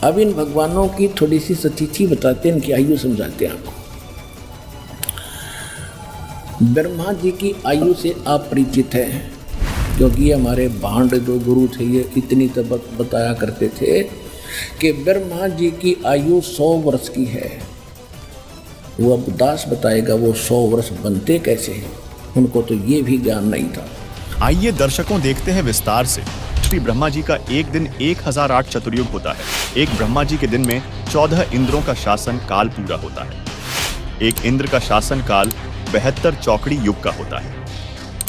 अब इन भगवानों की थोड़ी सी सतिथि बताते हैं, इनकी आयु समझाते हैं आपको। ब्रह्मा जी की आयु से आप परिचित हैं, क्योंकि हमारे भांड जो गुरु थे ये इतनी तब बताया करते थे कि ब्रह्मा जी की आयु 100 वर्ष की है। वो अब दास बताएगा वो 100 वर्ष बनते कैसे हैं, उनको तो ये भी ज्ञान नहीं था। आइए दर्शकों देखते हैं विस्तार से। श्री ब्रह्मा जी का एक दिन 1008 चतुर्युग होता है। एक ब्रह्मा जी के दिन में 14 इंद्रों का शासन काल पूरा होता है। एक इंद्र का शासन काल 72 चौकड़ी युग का होता है।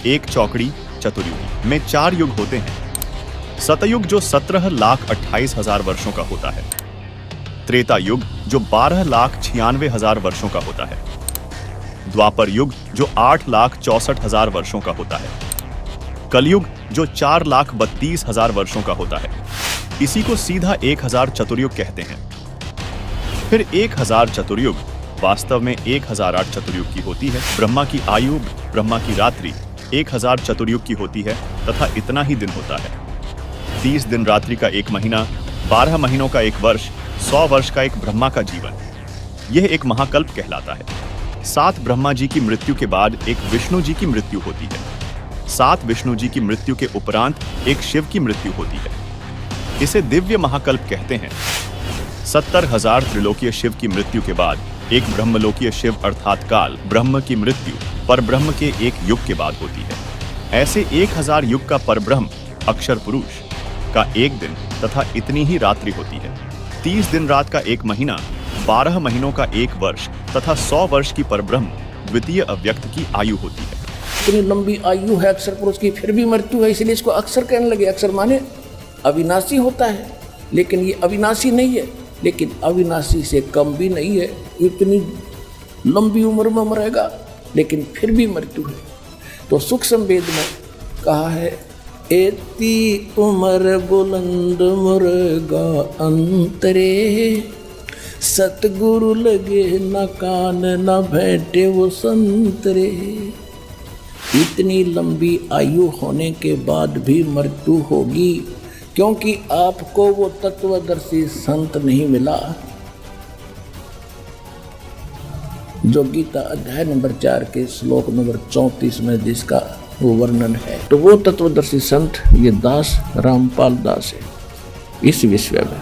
एक चौकड़ी चतुर्युग में 4 युग होते हैं। सतयुग जो 17,28,000 वर्षों का होता है। त्रेता युग जो 12,96,000 वर्षों का होता है। द्वापर युग जो 8,64,000 वर्षों का होता है। कलयुग जो 4,32,000 वर्षों का होता है। इसी को सीधा 1000 चतुर्युग कहते हैं। फिर 1000 चतुर्युग वास्तव में 1008 चतुर्युग की होती है। ब्रह्मा की आयु, ब्रह्मा की रात्रि 1000 चतुर्युग की होती है तथा इतना ही दिन होता है। 30 दिन रात्रि का एक महीना, 12 महीनों का एक वर्ष, 100 वर्ष का एक ब्रह्मा का जीवन, यह एक महाकल्प कहलाता है। 7 ब्रह्मा जी की मृत्यु के बाद एक विष्णु जी की मृत्यु होती है। 7 विष्णु जी की मृत्यु के उपरांत एक शिव की मृत्यु होती है। इसे दिव्य महाकल्प कहते हैं। 70,000 त्रिलोकीय शिव की मृत्यु के बाद एक ब्रह्मलोकीय शिव अर्थात काल ब्रह्म की मृत्यु परब्रह्म के एक युग के बाद होती है। ऐसे 1000 युग का परब्रह्म अक्षर पुरुष का एक दिन तथा इतनी ही रात्रि होती है। 30 दिन रात का एक महीना, 12 महीनों का एक वर्ष तथा 100 वर्ष की परब्रह्म द्वितीय अव्यक्त की आयु होती है। इतनी लंबी आयु है अक्षर पुरुष की, फिर भी मृत्यु है, इसलिए इसको अक्षर कहने लगे। अक्षर माने अविनाशी होता है, लेकिन ये अविनाशी नहीं है, लेकिन अविनाशी से कम भी नहीं है। इतनी लंबी उम्र में मरेगा लेकिन फिर भी मृत्यु है। तो सूक्ष्म वेद में कहा है, एती उम्र बुलंद मुर्गा अंतरे, सतगुरु लगे न कान न बैठे वो संतरे। इतनी लंबी आयु होने के बाद भी मृत्यु होगी, क्योंकि आपको वो तत्वदर्शी संत नहीं मिला। जो गीता अध्याय नंबर 4 के श्लोक नंबर 34 में जिसका वो वर्णन है, तो वो तत्वदर्शी संत ये दास रामपाल दास है इस विश्व में।